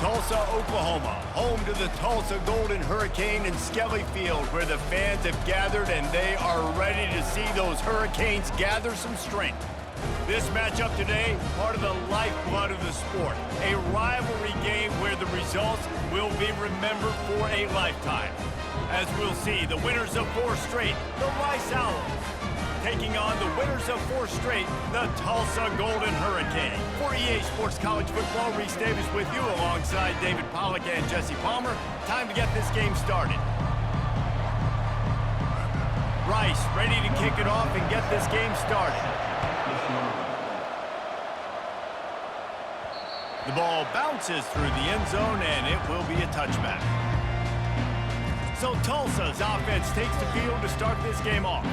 Tulsa, Oklahoma, home to the Tulsa Golden Hurricane in Skelly Field, where the fans have gathered and they are ready to see those Hurricanes gather some strength. This matchup today, part of the lifeblood of the sport, a rivalry game where the results will be remembered for a lifetime. As we'll see, the winners of 4 straight, the Rice Owls, taking on the winners of 4 straight, the Tulsa Golden Hurricane. For EA Sports College Football, Reese Davis with you alongside David Pollack and Jesse Palmer. Time to get this game started. Rice ready to kick it off and get this game started. The ball bounces through the end zone and it will be a touchback. So Tulsa's offense takes the field to start this game off.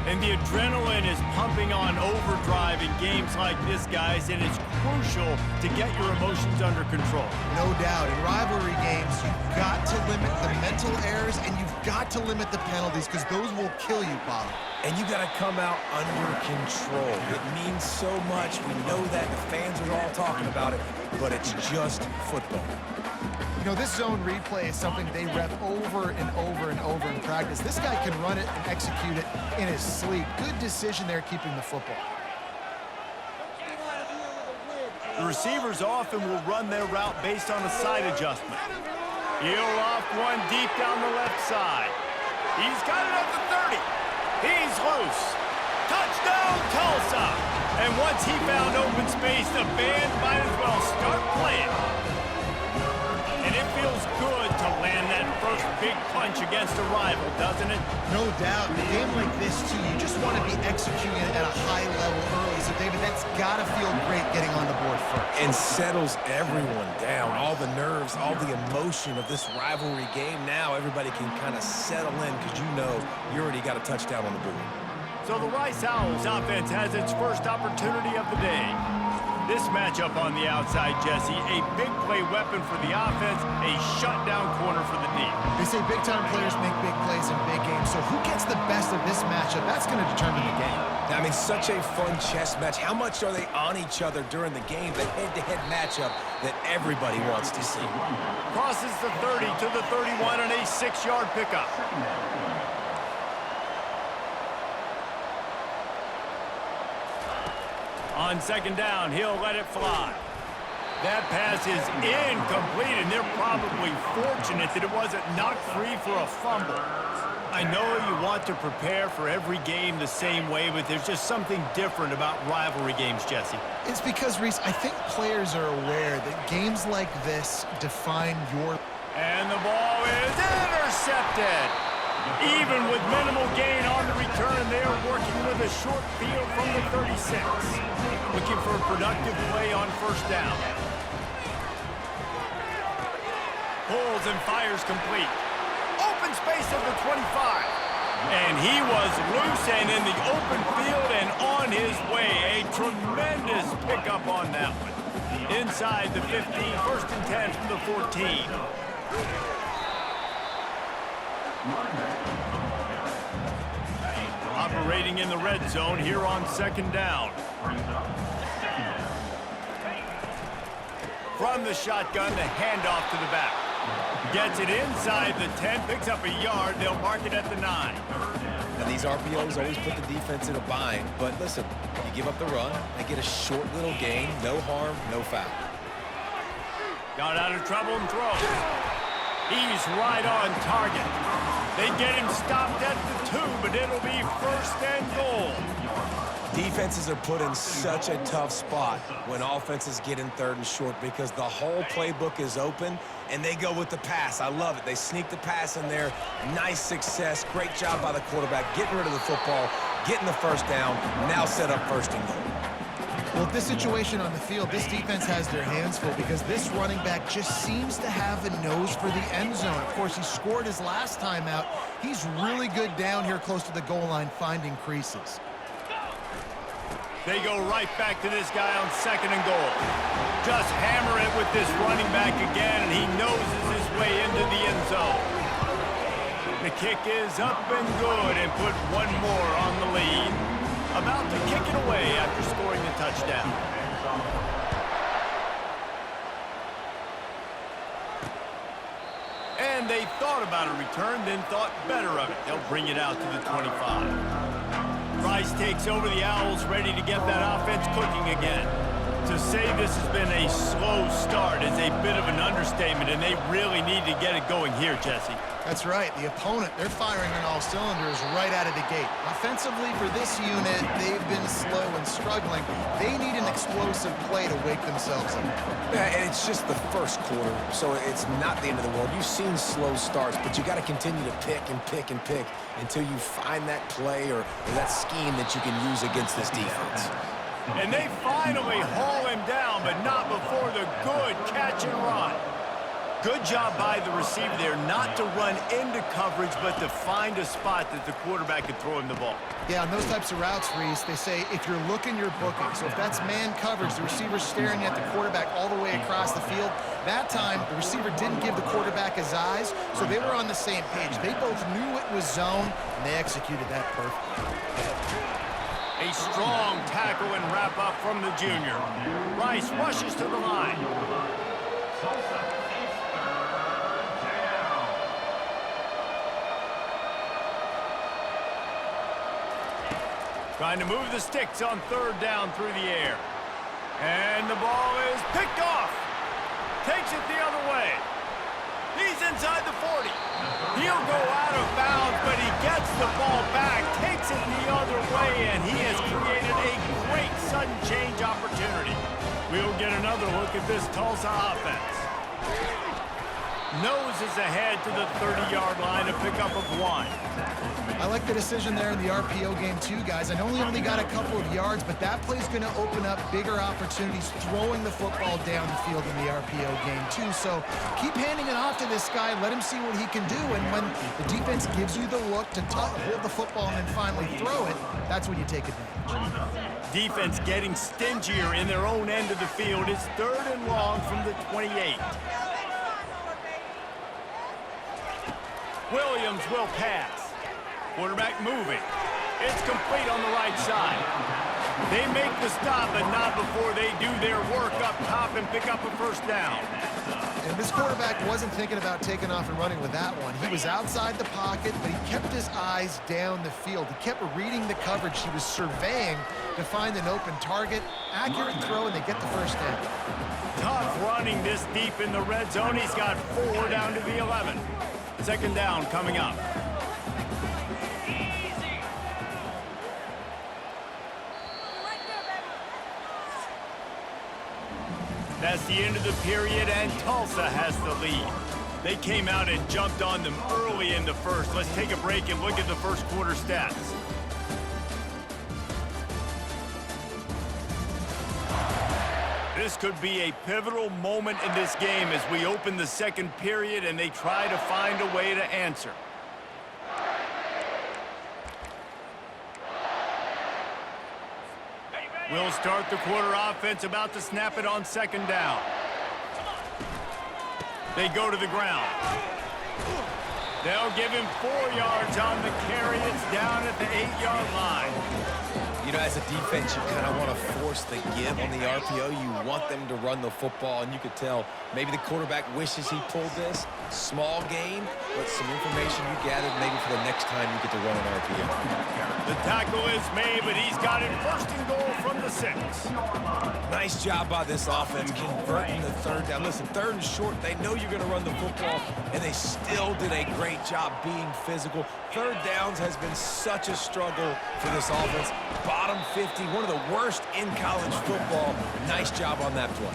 And the adrenaline is pumping on overdrive in games like this, guys, and it's crucial to get your emotions under control. No doubt. In rivalry games, you've got to limit the mental errors and you've got to limit the penalties because those will kill you, Bob. And you got to come out under control. It means so much. We know that. The fans are all talking about it, but it's just football. You know, this zone replay is something they rep over and over and over in practice. This guy can run it and execute it in his sleep. Good decision there keeping the football. The receivers often will run their route based on a side adjustment. Heel off one deep down the left side. He's got it at the 30. He's loose. Touchdown, Tulsa! And once he found open space, the band might as well start playing. And it feels good to land that first big punch against a rival, doesn't it? No doubt. In a game like this, too, you just want to be executing it at a high level early. So, David, that's got to feel great getting on the board first. And settles everyone down. All the nerves, all the emotion of this rivalry game. Now everybody can kind of settle in because you know you already got a touchdown on the board. So the Rice Owls offense has its first opportunity of the day. This matchup on the outside, Jesse, a big play weapon for the offense, a shutdown corner for the D. They say big-time players make big plays in big games, so who gets the best of this matchup? That's going to determine the game. I mean, such a fun chess match. How much are they on each other during the game? The head-to-head matchup that everybody wants to see. Crosses the 30 to the 31 on a 6-yard pickup. On second down, he'll let it fly. That pass is incomplete, and they're probably fortunate that it wasn't knocked free for a fumble. I know you want to prepare for every game the same way, but there's just something different about rivalry games, Jesse. It's because, Reese, I think players are aware that games like this define your... And the ball is intercepted. Even with minimal gain on the return, they are working with a short field from the 36. Looking for a productive play on first down. Pulls and fires complete. Open space of the 25. And he was loose and in the open field and on his way. A tremendous pickup on that one. Inside the 15, first and 10 from the 14. Operating in the red zone here on second down. From the shotgun, the handoff to the back. Gets it inside the 10, picks up a yard. They'll mark it at the 9. Now, these RPOs always put the defense in a bind, but listen, you give up the run, they get a short little gain, no harm, no foul. Got out of trouble and throws. He's right on target. They get him stopped at the 2, but it'll be first and goal. Defenses are put in such a tough spot when offenses get in third and short because the whole playbook is open and they go with the pass. I love it. They sneak the pass in there. Nice success. Great job by the quarterback getting rid of the football, getting the first down, now set up first and goal. Well, with this situation on the field, this defense has their hands full because this running back just seems to have a nose for the end zone. Of course, he scored his last time out. He's really good down here close to the goal line, finding creases. They go right back to this guy on second and goal. Just hammer it with this running back again, and he noses his way into the end zone. The kick is up and good, and put one more on the lead. About to kick it away after scoring the touchdown. and they thought about a return, then thought better of it. They'll bring it out to the 25. Rice takes over the Owls, ready to get that offense cooking again. To say this has been a slow start is a bit of an understatement, and they really need to get it going here, Jesse. That's right. The opponent, they're firing on all cylinders right out of the gate. Offensively, for this unit, they've been slow and struggling. They need an explosive play to wake themselves up. Yeah, and it's just the first quarter, so it's not the end of the world. You've seen slow starts, but you got to continue to pick and pick and pick until you find that play or that scheme that you can use against this defense. And they finally haul him down, but not before the good catch and run. Good job by the receiver there not to run into coverage, but to find a spot that the quarterback could throw him the ball. Yeah, on those types of routes, Reese, they say if you're looking, you're booking. So if that's man coverage, the receiver's staring at the quarterback all the way across the field. That time, the receiver didn't give the quarterback his eyes, so they were on the same page. They both knew it was zone, and they executed that perfectly. A strong tackle and wrap up from the junior. Rice rushes to the line. Trying to move the sticks on third down through the air. And the ball is picked off. Takes it the other way. He's inside the 40. He'll go out of bounds, but he gets the ball back, takes it the other way, and he has created a great sudden change opportunity. We'll get another look at this Tulsa offense. Noses ahead to the 30-yard line, a pickup of 1. I like the decision there in the RPO game too, guys. I know he only got a couple of yards, but that play's going to open up bigger opportunities throwing the football down the field in the RPO game too. So keep handing it off to this guy. Let him see what he can do. And when the defense gives you the look to hold the football and then finally throw it, that's when you take advantage. Defense getting stingier in their own end of the field. It's third and long from the 28. Williams will pass. Quarterback moving. It's complete on the right side. They make the stop, but not before they do their work up top and pick up a first down. And this quarterback wasn't thinking about taking off and running with that one. He was outside the pocket, but he kept his eyes down the field. He kept reading the coverage. He was surveying to find an open target. Accurate throw, and they get the first down. Tough running this deep in the red zone. He's got 4 down to the 11. Second down coming up. That's the end of the period, and Tulsa has the lead. They came out and jumped on them early in the first. Let's take a break and look at the first quarter stats. This could be a pivotal moment in this game as we open the second period and they try to find a way to answer. We'll start the quarter offense, about to snap it on second down. They go to the ground. They'll give him 4 yards on the carry. It's down at the 8-yard line. You know, as a defense, you kind of want to force the give on the RPO. You want them to run the football, and you could tell maybe the quarterback wishes he pulled this. Small gain, but some information you gathered maybe for the next time you get to run an RPO. The tackle is made, but he's got it first and goal from the 6. Nice job by this offense converting the third down. Listen, third and short, they know you're going to run the football, and they still did a great job being physical. Third downs has been such a struggle for this offense. Bottom 50, one of the worst in college football. Nice job on that play.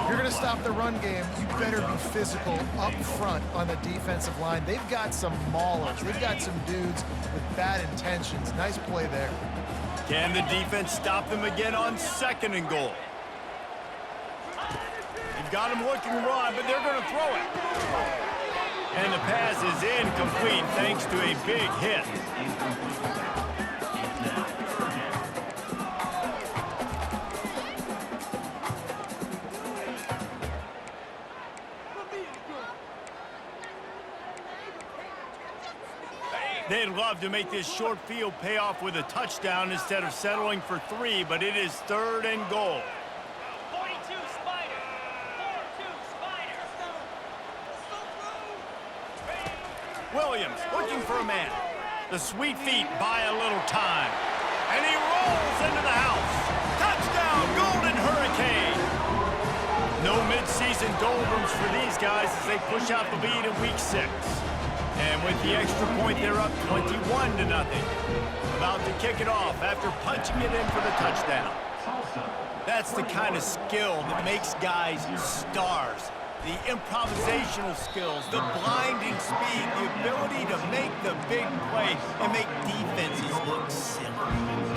If you're going to stop the run game, you better be physical up front on the defensive line. They've got some maulers. They've got some dudes with bad intentions. Nice play there. Can the defense stop them again on second and goal? They've got him looking run, but they're going to throw it. And the pass is incomplete thanks to a big hit. They'd love to make this short field pay off with a touchdown instead of settling for 3, but it is third and goal. 42 Spider. 42 Spider. Williams looking for a man. The sweet feet buy a little time. And he rolls into the house. Touchdown, Golden Hurricane. No midseason doldrums for these guys as they push out the lead in week 6. And with the extra point, they're up 21-0. About to kick it off after punching it in for the touchdown. That's the kind of skill that makes guys stars. The improvisational skills, the blinding speed, the ability to make the big play and make defenses look silly.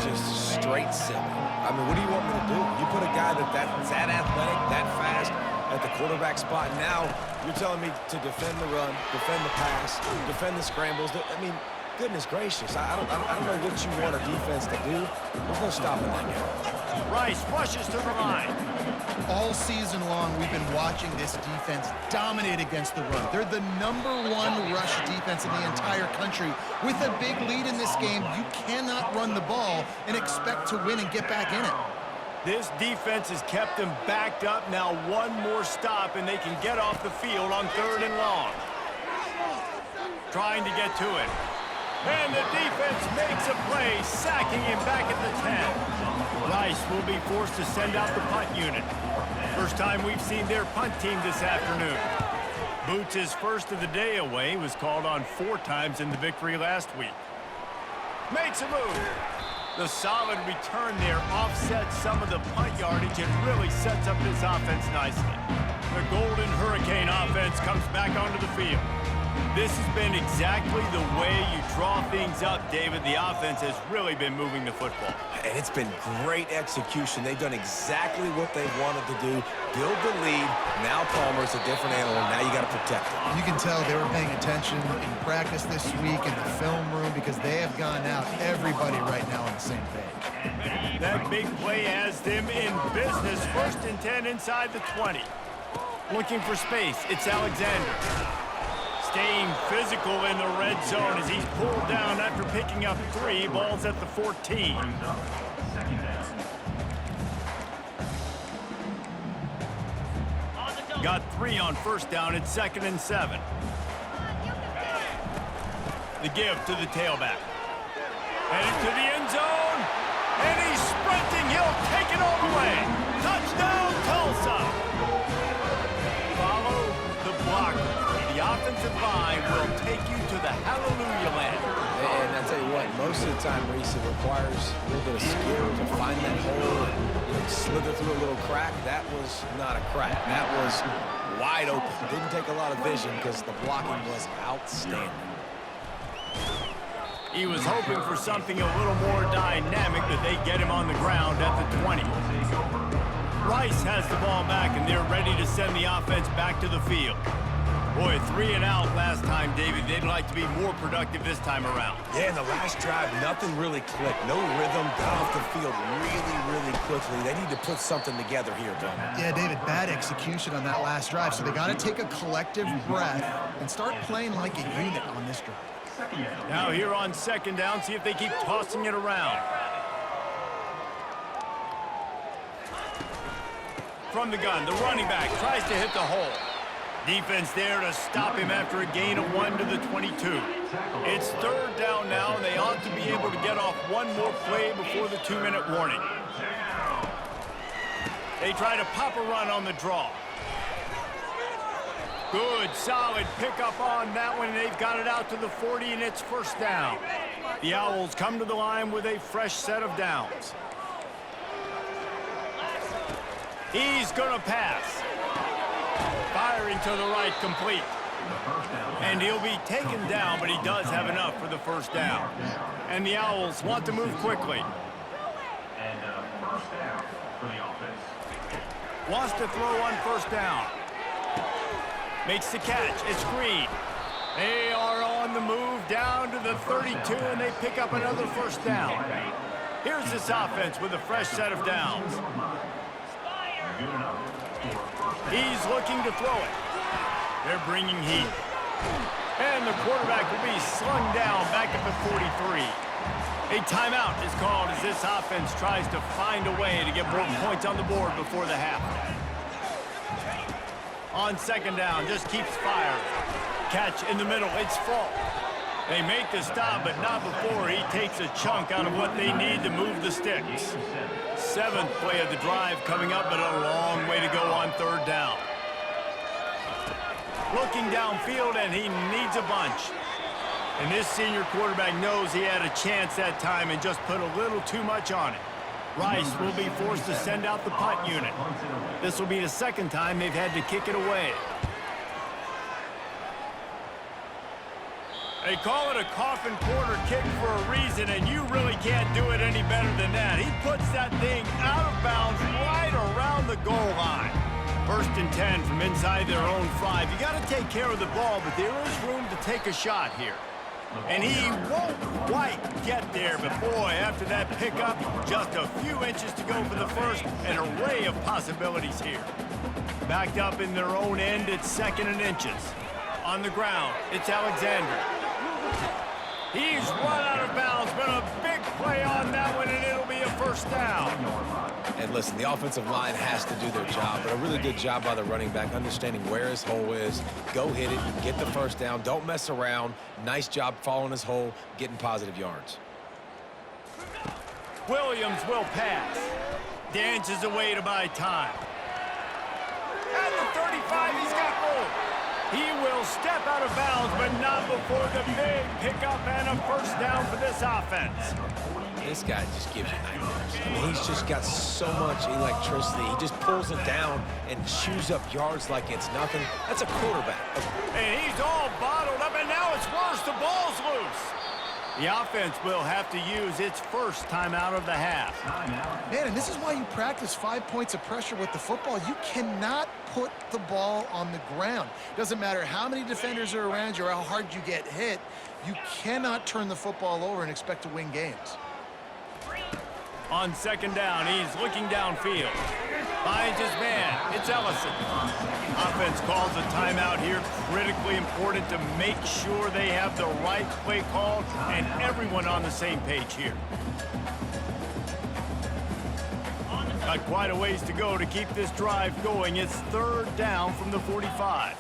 Just straight silly. I mean, what do you want me to do? You put a guy that's that athletic, that fast, at the quarterback spot. Now you're telling me to defend the run, defend the pass, defend the scrambles. I mean, goodness gracious. I don't know what you want a defense to do. There's no stopping that guy. Rice rushes to the line. All season long, we've been watching this defense dominate against the run. They're the #1 rush defense in the entire country. With a big lead in this game, you cannot run the ball and expect to win and get back in it. This defense has kept them backed up. Now one more stop, and they can get off the field on 3rd and long. Trying to get to it. And the defense makes a play, sacking him back at the 10. Rice will be forced to send out the punt unit. First time we've seen their punt team this afternoon. Boots' first of the day away was called on 4 times in the victory last week. Makes a move. The solid return there offsets some of the punt yardage and really sets up this offense nicely. The Golden Hurricane offense comes back onto the field. This has been exactly the way you draw things up, David. The offense has really been moving the football. And it's been great execution. They've done exactly what they wanted to do. Build the lead. Now Palmer's a different animal. Now you got to protect him. You can tell they were paying attention in practice this week in the film room because they have gone out, everybody right now on the same page. That big play has them in business. 1st and 10 inside the 20. Looking for space. It's Alexander. Staying physical in the red zone as he's pulled down after picking up 3. Balls at the 14. Got 3 on 1st down. It's 2nd and 7. The give to the tailback. Headed to the end zone. And he's sprinting. He'll take it all the way. Touchdown, Tulsa. Follow the blocker. The offensive line will take you to the hallelujah land. And I tell you what, most of the time, Reese, it requires a little bit of skill to find that hole and slither through a little crack. That was not a crack. That was wide open. Didn't take a lot of vision because the blocking was outstanding. He was hoping for something a little more dynamic, but they get him on the ground at the 20. Rice has the ball back, and they're ready to send the offense back to the field. Boy, 3 and out last time, David. They'd like to be more productive this time around. Yeah, in the last drive, nothing really clicked. No rhythm, got off the field really quickly. They need to put something together here, Bill. Yeah, David, bad execution on that last drive, so they got to take a collective breath and start playing like a unit on this drive. Now here on 2nd down, see if they keep tossing it around. From the gun, the running back tries to hit the hole. Defense there to stop him after a gain of 1 to the 22. It's 3rd down now, and they ought to be able to get off one more play before the 2-minute warning. They try to pop a run on the draw. Good, solid pickup on that one. They've got it out to the 40, and it's 1st down. The Owls come to the line with a fresh set of downs. He's going to pass. Firing to the right, complete. And he'll be taken down, but he does have enough for the 1st down. And the Owls want to move quickly. Wants to throw on 1st down. Makes the catch. It's Green. They are on the move down to the 32, and they pick up another 1st down. Here's this offense with a fresh set of downs. He's looking to throw it. They're bringing heat. And the quarterback will be slung down back at the 43. A timeout is called as this offense tries to find a way to get more points on the board before the half. On 2nd down, just keeps firing. catch in the middle. It's Falk. They make the stop, but not before he takes a chunk out of what they need to move the sticks. 7th play of the drive coming up, but a long way to go on 3rd down. Looking downfield, and he needs a bunch. And this senior quarterback knows he had a chance that time and just put a little too much on it. Rice will be forced to send out the punt unit. This will be the 2nd time they've had to kick it away. They call it a coffin quarter kick for a reason, and you really can't do it any better than that. He puts that thing out of bounds right around the goal line. 1st and 10 from inside their own 5. You got to take care of the ball, but there is room to take a shot here. And he won't quite get there, but boy, after that pickup, just a few inches to go for the first, an array of possibilities here. Backed up in their own end, it's 2nd and inches. On the ground, it's Alexander. He's run out of bounds, but a big play on that one, and it'll be a 1st down. And listen, the offensive line has to do their job, but a really good job by the running back, understanding where his hole is. Go hit it, get the 1st down, don't mess around. Nice job following his hole, getting positive yards. Williams will pass. Dances away to buy time. At the 35, he's got room. He will step out of bounds, but not before the big pickup and a 1st down for this offense. This guy just gives you nightmares. I mean, he's just got so much electricity. He just pulls it down and chews up yards like it's nothing. That's a quarterback. And he's all bottled up, and now it's worse. The ball's loose. The offense will have to use its 1st timeout of the half. Man, and this is why you practice 5 points of pressure with the football. You cannot put the ball on the ground. Doesn't matter how many defenders are around you or how hard you get hit. You cannot turn the football over and expect to win games. On 2nd down, he's looking downfield. Finds his man. It's Ellison. Offense calls a timeout here. Critically important to make sure they have the right play called and everyone on the same page here. Got quite a ways to go to keep this drive going. It's 3rd down from the 45.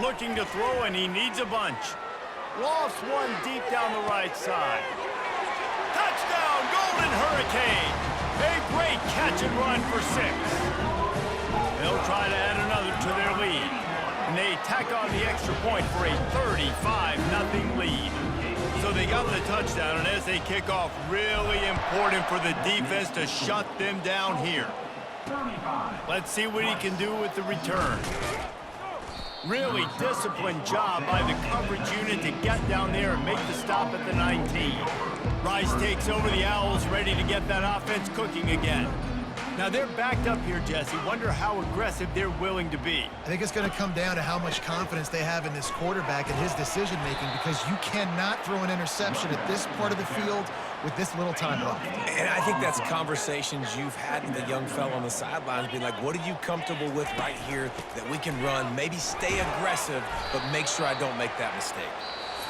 Looking to throw, and he needs a bunch. Lofts one deep down the right side. Touchdown, Golden Hurricane! A great catch and run for 6. They'll try to add another to their lead. And they tack on the extra point for a 35-0 lead. So they got the touchdown, and as they kick off, really important for the defense to shut them down here. Let's see what he can do with the return. Really disciplined job by the coverage unit to get down there and make the stop at the 19. Rice takes over the Owls, ready to get that offense cooking again. Now they're backed up here, Jesse. Wonder how aggressive they're willing to be. I think it's going to come down to how much confidence they have in this quarterback and his decision-making, because you cannot throw an interception at this part of the field with this little time left. And I think that's conversations you've had with the young fellow on the sidelines, being like, what are you comfortable with right here that we can run? Maybe stay aggressive, but make sure I don't make that mistake.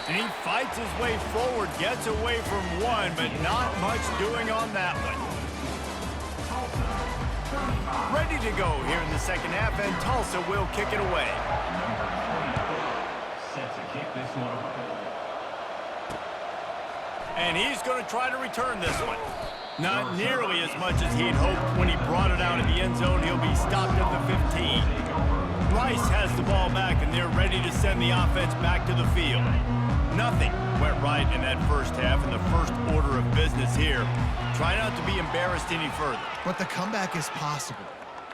And he fights his way forward, gets away from one, but not much doing on that one. Ready to go here in the 2nd half, and Tulsa will kick it away. And he's going to try to return this one. Not nearly as much as he'd hoped when he brought it out of the end zone. He'll be stopped at the 15. Rice has the ball back, and they're ready to send the offense back to the field. Nothing went right in that 1st half, and the first order of business here. Try not to be embarrassed any further. But the comeback is possible.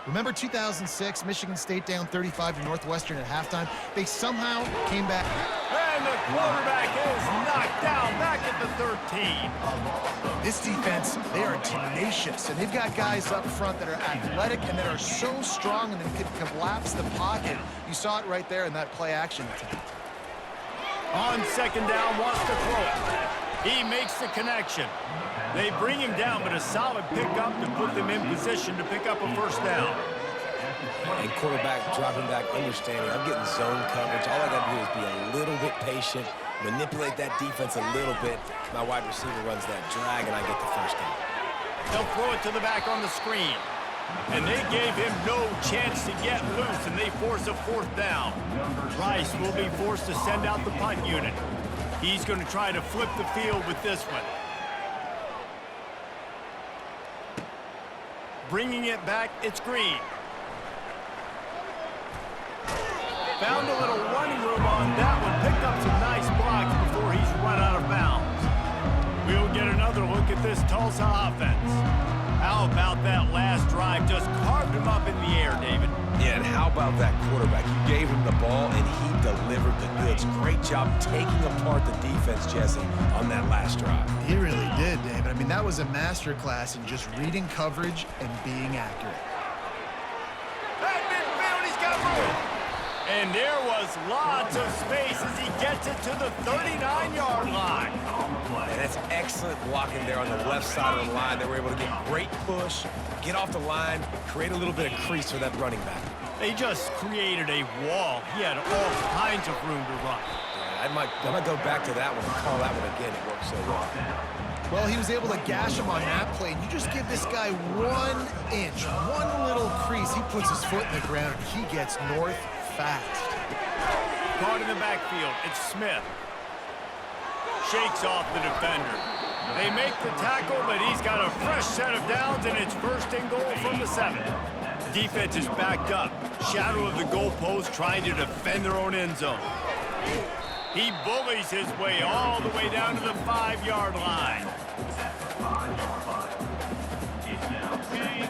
Remember 2006, Michigan State down 35 to Northwestern at halftime? They somehow came back. And the quarterback is knocked down back at the 13. This defense, they are tenacious, and they've got guys up front that are athletic and that are so strong and that can collapse the pocket. You saw it right there in that play-action attempt. On 2nd down, wants to throw it. He makes the connection. They bring him down, but a solid pickup to put them in position to pick up a 1st down. And quarterback dropping back, understanding, I'm getting zone coverage. All I got to do is be a little bit patient, manipulate that defense a little bit. My wide receiver runs that drag, and I get the 1st down. They'll throw it to the back on the screen. And they gave him no chance to get loose, and they force a 4th down. Rice will be forced to send out the punt unit. He's going to try to flip the field with this one. Bringing it back, it's Green. Found a little running room on that one. Picked up some nice blocks before he's run out of bounds. We'll get another look at this Tulsa offense. How about that last drive? Just carved him up in the air, David. Yeah, and how about that quarterback? You gave him the ball, and he delivered the goods. Great job taking apart the defense, Jesse, on that last drive. He really did, David. I mean, that was a masterclass in just reading coverage and being accurate. That midfield, he's got room. And there was lots of space as he gets it to the 39-yard line. And that's excellent blocking there on the left side of the line. They were able to get great push, get off the line, create a little bit of crease for that running back. They just created a wall. He had all kinds of room to run. Yeah, I might go back to that one and call that one again. It worked so well. Well, he was able to gash him on that play. And you just give this guy 1 inch, one little crease. He puts his foot in the ground, and he gets north fast. Caught in the backfield, it's Smith. Shakes off the defender. They make the tackle, but he's got a fresh set of downs, and it's 1st and goal from the 7. Defense is backed up. Shadow of the goalpost trying to defend their own end zone. He bullies his way all the way down to the 5-yard line.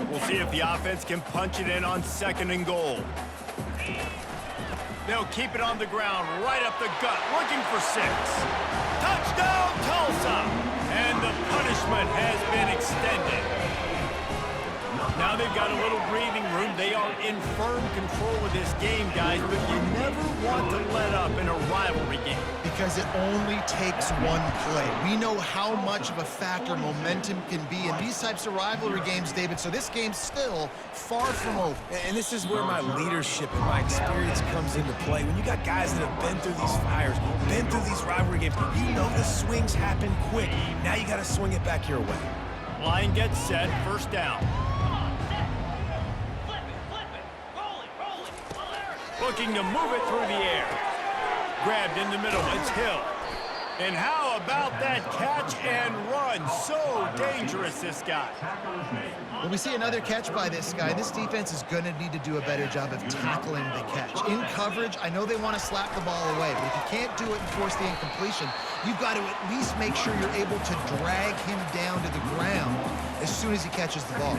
We'll see if the offense can punch it in on 2nd and goal. They'll keep it on the ground, right up the gut, looking for 6. Touchdown, Tulsa! And the punishment has been extended. Now they've got a little breathing room. They are in firm control of this game, guys, but you never want to let up in a rivalry game. Because it only takes one play. We know how much of a factor momentum can be in these types of rivalry games, David, so this game's still far from over. And this is where my leadership and my experience comes into play. When you got guys that have been through these fires, been through these rivalry games, you know the swings happen quick. Now you got to swing it back your way. Line gets set, 1st down. Looking to move it through the air. Grabbed in the middle, it's Hill. And how about that catch and run? So dangerous, this guy. When we see another catch by this guy, this defense is going to need to do a better job of tackling the catch. In coverage, I know they want to slap the ball away, but if you can't do it and force the incompletion, you've got to at least make sure you're able to drag him down to the ground as soon as he catches the ball.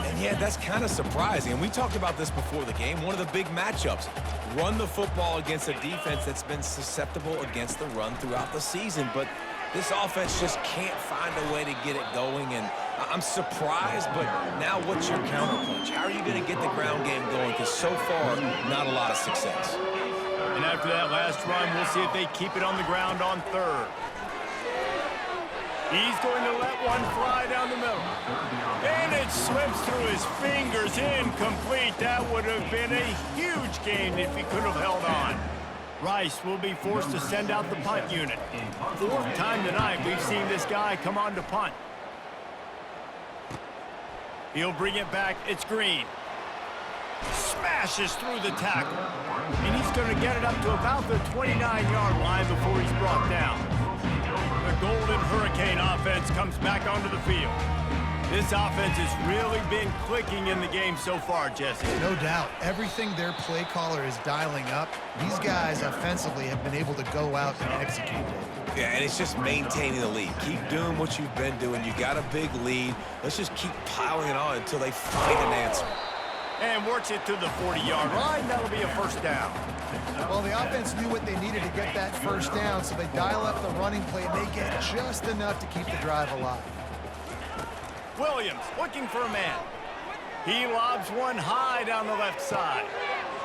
And yeah, that's kind of surprising. And we talked about this before the game. One of the big matchups. Run the football against a defense that's been susceptible against the run throughout the season. But this offense just can't find a way to get it going. And I'm surprised, but now what's your counterpunch? How are you going to get the ground game going? Because so far, not a lot of success. And after that last run, we'll see if they keep it on the ground on 3rd. He's going to let one fly down the middle. And it slips through his fingers, incomplete. That would have been a huge gain if he could have held on. Rice will be forced to send out the punt unit. 4th time tonight we've seen this guy come on to punt. He'll bring it back, it's Green. Smashes through the tackle. And he's going to get it up to about the 29-yard line before he's brought down. The Golden Hurricane offense comes back onto the field. This offense has really been clicking in the game so far, Jesse. No doubt. Everything their play caller is dialing up, these guys offensively have been able to go out and execute it. Yeah, and it's just maintaining the lead. Keep doing what you've been doing. You got a big lead. Let's just keep piling it on until they find an answer. And works it to the 40-yard line. That'll be a 1st down. Well, the offense knew what they needed to get that 1st down, so they dial up the running play, and they get just enough to keep the drive alive. Williams looking for a man. He lobs one high down the left side.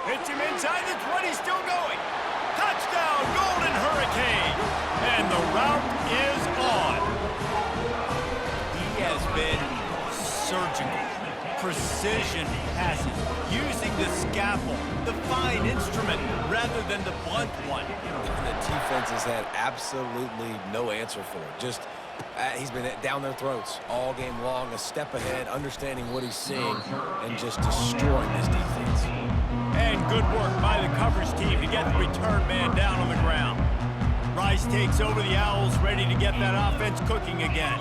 Hits him inside the 20, still going. Touchdown, Golden Hurricane. And the route is on. He has been surgical. Precision passes, using the scalpel, the fine instrument, rather than the blunt one. And the defense has had absolutely no answer for it. Just He's been down their throats all game long, a step ahead, understanding what he's seeing, and just destroying this defense. And good work by the coverage team to get the return man down on the ground. Rice takes over the Owls, ready to get that offense cooking again.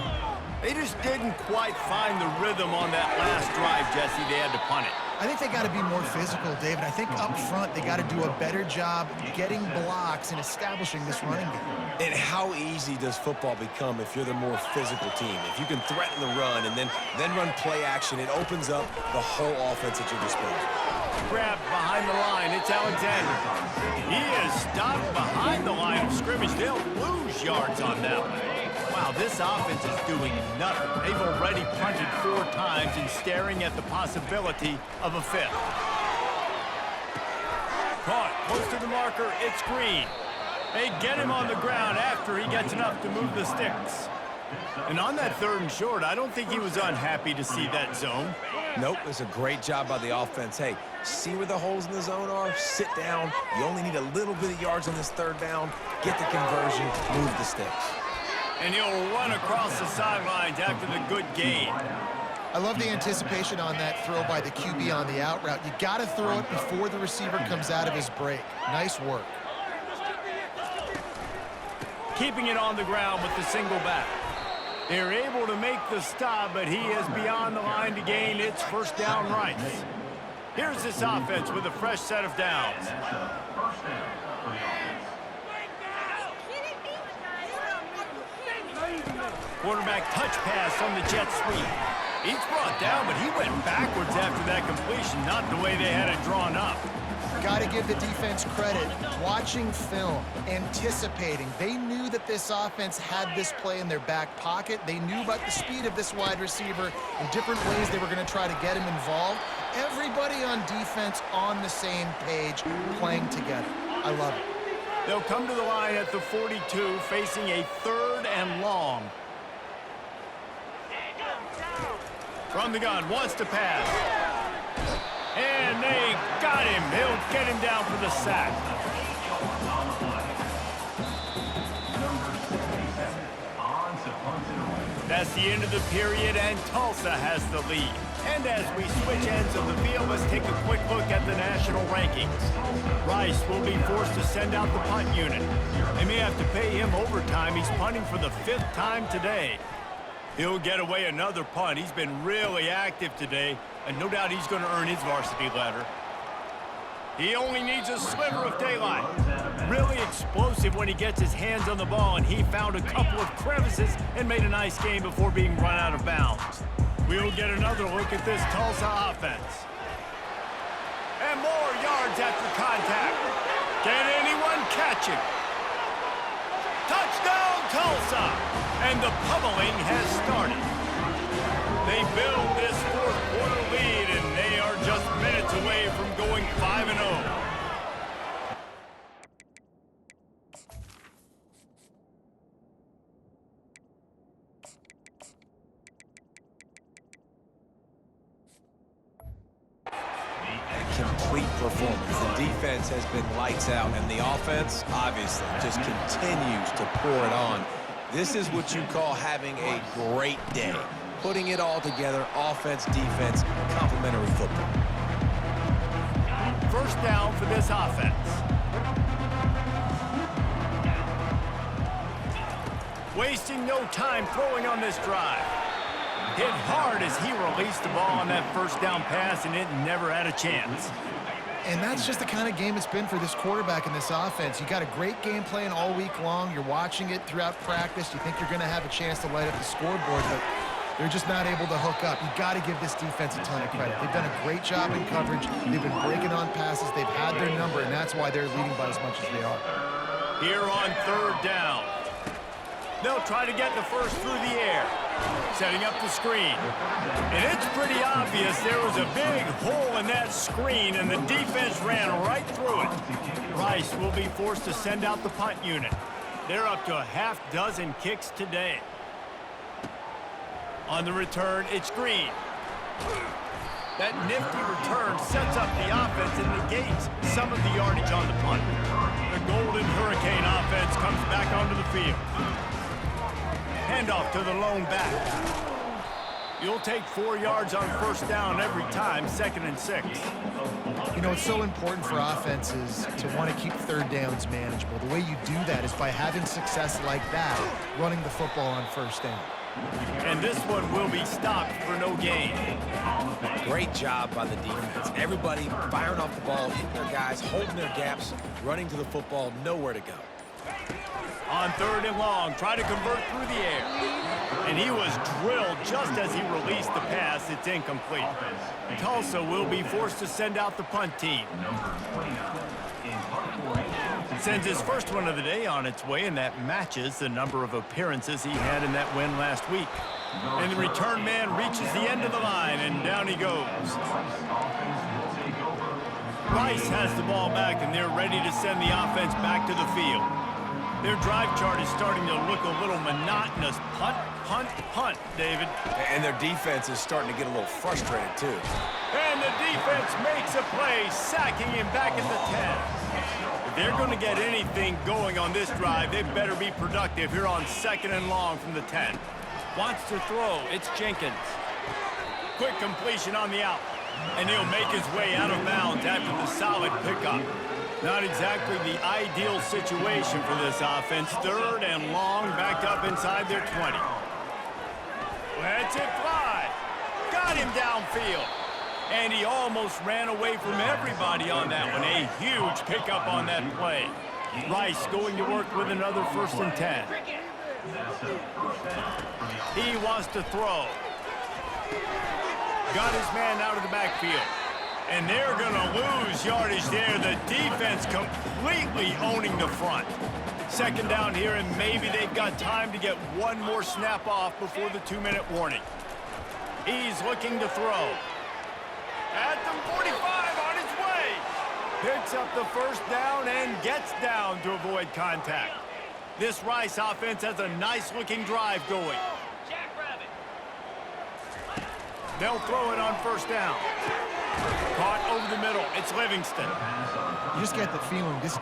They just didn't quite find the rhythm on that last drive, Jesse. They had to punt it. I think they got to be more physical, David. I think up front they got to do a better job getting blocks and establishing this running game. And how easy does football become if you're the more physical team? If you can threaten the run and then run play action, it opens up the whole offense at your disposal. Grabbed behind the line, it's Alexander. He is stopped behind the line of scrimmage. They'll lose yards on that one. Wow, this offense is doing nothing. They've already punted 4 times and staring at the possibility of a 5th. Caught, close to the marker, it's Green. They get him on the ground after he gets enough to move the sticks. And on that 3rd and short, I don't think he was unhappy to see that zone. Nope, it's a great job by the offense. Hey, see where the holes in the zone are? Sit down. You only need a little bit of yards on this 3rd down. Get the conversion, move the sticks. And he'll run across the sidelines after the good gain. I love the anticipation on that throw by the QB on the out route. You got to throw it before the receiver comes out of his break. Nice work. Keeping it on the ground with the single back. They're able to make the stop, but he is beyond the line to gain. It's 1st down Rice. Here's this offense with a fresh set of downs. Quarterback touch pass on the jet sweep. He's brought down, but he went backwards after that completion, not the way they had it drawn up. Got to give the defense credit. Watching film, anticipating. They knew that this offense had this play in their back pocket. They knew about the speed of this wide receiver and different ways they were going to try to get him involved. Everybody on defense on the same page, playing together. I love it. They'll come to the line at the 42, facing a 3rd and long. From the gun, wants to pass. And they got him. They'll get him down for the sack. That's the end of the period, and Tulsa has the lead. And as we switch ends of the field, let's take a quick look at the national rankings. Rice will be forced to send out the punt unit. They may have to pay him overtime. He's punting for the 5th time today. He'll get away another punt. He's been really active today, and no doubt he's going to earn his varsity letter. He only needs a sliver of daylight. Really explosive when he gets his hands on the ball, and he found a couple of crevices and made a nice game before being run out of bounds. We'll get another look at this Tulsa offense. And more yards after contact. Can anyone catch him? Touchdown, Tulsa! And the pummeling has started. They build this 4th quarter lead, and they are just minutes away from going 5-0. Complete performance. The defense has been lights out, and the offense, obviously, just continues to pour it on. This is what you call having a great day. Putting it all together, offense, defense, complementary football. 1st down for this offense. Wasting no time throwing on this drive. Hit hard as he released the ball on that 1st down pass, and it never had a chance. And that's just the kind of game it's been for this quarterback in this offense. You got a great game plan all week long. You're watching it throughout practice. You think you're going to have a chance to light up the scoreboard, but they're just not able to hook up. You got to give this defense a ton of credit. They've done a great job in coverage. They've been breaking on passes. They've had their number, and that's why they're leading by as much as they are. Here on 3rd down. They'll try to get the first through the air. Setting up the screen. And it's pretty obvious there was a big hole in that screen, and the defense ran right through it. Rice will be forced to send out the punt unit. They're up to a half-dozen kicks today. On the return, it's Green. That nifty return sets up the offense and negates some of the yardage on the punt. The Golden Hurricane offense comes back onto the field. Handoff to the lone back. You'll take 4 yards on first down every time, 2nd and 6. You know, it's so important for offenses to want to keep third downs manageable. The way you do that is by having success like that, running the football on first down. And this one will be stopped for no gain. Great job by the defense. Everybody firing off the ball, hitting their guys, holding their gaps, running to the football, nowhere to go. On 3rd and long, try to convert through the air. And he was drilled just as he released the pass. It's incomplete. Tulsa will be forced to send out the punt team. Sends his first one of the day on its way, and that matches the number of appearances he had in that win last week. And the return man reaches the end of the line, and down he goes. Rice has the ball back, and they're ready to send the offense back to the field. Their drive chart is starting to look a little monotonous. Punt, punt, punt, David. And their defense is starting to get a little frustrated, too. And the defense makes a play, sacking him back at the 10. If they're going to get anything going on this drive, they better be productive here on 2nd and long from the 10. Wants to throw. It's Jenkins. Quick completion on the out. And he'll make his way out of bounds after the solid pickup. Not exactly the ideal situation for this offense. 3rd and long, backed up inside their 20. Lets it fly. Got him downfield. And he almost ran away from everybody on that one. A huge pickup on that play. Rice going to work with another 1st and 10. He wants to throw. Got his man out of the backfield. And they're going to lose yardage there. The defense completely owning the front. 2nd down here, and maybe they've got time to get one more snap off before the 2-minute warning. He's looking to throw. At the 45 on his way. Picks up the 1st down and gets down to avoid contact. This Rice offense has a nice-looking drive going. They'll throw it on 1st down. Caught over the middle. It's Livingston. You just get the feeling this...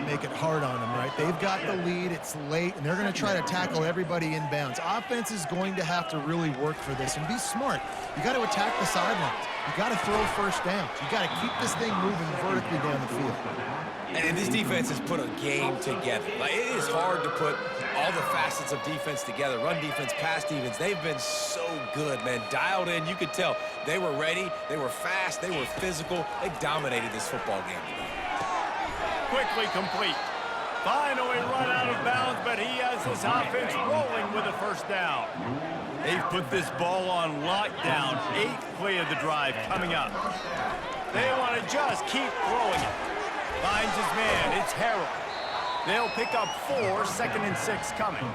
Make it hard on them, right? They've got the lead, it's late, and they're going to try to tackle everybody inbounds. Offense is going to have to really work for this and be smart. You got to attack the sidelines. You got to throw 1st downs. You got to keep this thing moving vertically down the field. And this defense has put a game together. Like, it is hard to put all the facets of defense together. Run defense, pass defense. They've been so good, man. Dialed in. You could tell they were ready. They were fast. They were physical. They dominated this football game today. Quickly complete. Finally run out of bounds, but he has his offense rolling with a 1st down. They've put this ball on lockdown. 8th play of the drive coming up. They want to just keep throwing it. Finds his man. It's Harrell. They'll pick up 4, 2nd and 6 coming.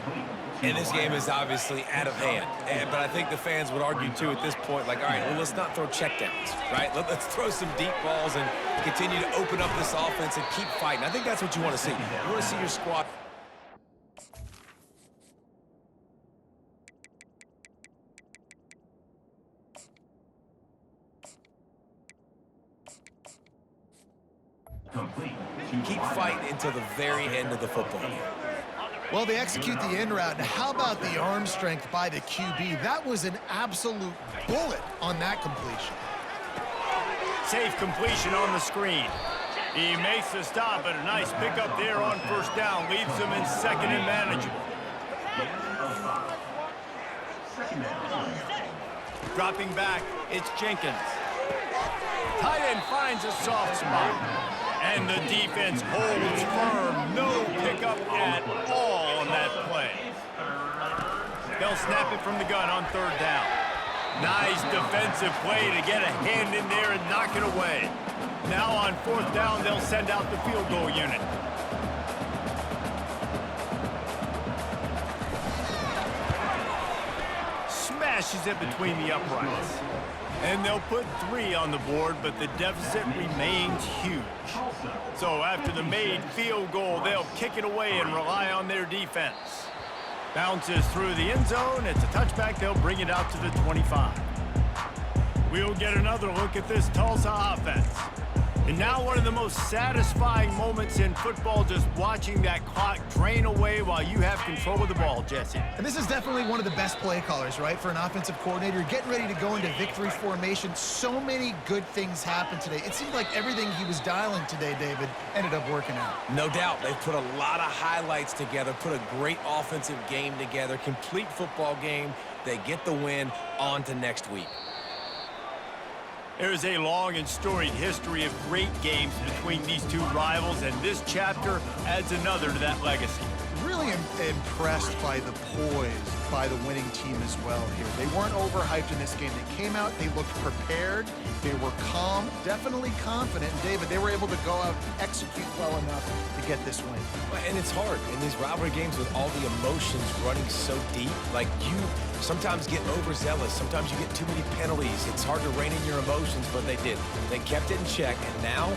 And this game is obviously out of hand. But I think the fans would argue, too, at this point, like, all right, well, let's not throw checkdowns, right? Let's throw some deep balls and continue to open up this offense and keep fighting. I think that's what you want to see. You want to see your squad. Complete. keep fighting until the very end of the football game. Well, they execute the in route. Now, how about the arm strength by the QB? That was an absolute bullet on that completion. Safe completion on the screen. He makes the stop, but a nice pickup there on first down. Leaves him in second and manageable. Dropping back, it's Jenkins. Tight end finds a soft spot. And the defense holds firm. No pickup at all on that play. They'll snap it from the gun on third down. Nice defensive play to get a hand in there and knock it away. Now on fourth down, they'll send out the field goal unit. Smashes it between the uprights. And they'll put 3 on the board, but the deficit remains huge. So after the made field goal, they'll kick it away and rely on their defense. Bounces through the end zone. It's a touchback. They'll bring it out to the 25. We'll get another look at this Tulsa offense. And now one of the most satisfying moments in football, just watching that clock drain away while you have control of the ball, Jesse. And this is definitely one of the best play callers, right, for an offensive coordinator. Getting ready to go into victory formation. So many good things happened today. It seemed like everything he was dialing today, David, ended up working out. No doubt. They've put a lot of highlights together, put a great offensive game together, complete football game. They get the win. On to next week. There's a long and storied history of great games between these two rivals, and this chapter adds another to that legacy. Really impressed by the poise by the winning team as well here. They weren't overhyped in this game. They came out, they looked prepared, they were calm, definitely confident. And David, they were able to go out and execute well enough to get this win. And it's hard in these rivalry games with all the emotions running so deep. Like, you sometimes get overzealous. Sometimes you get too many penalties. It's hard to rein in your emotions, but they did. They kept it in check, and now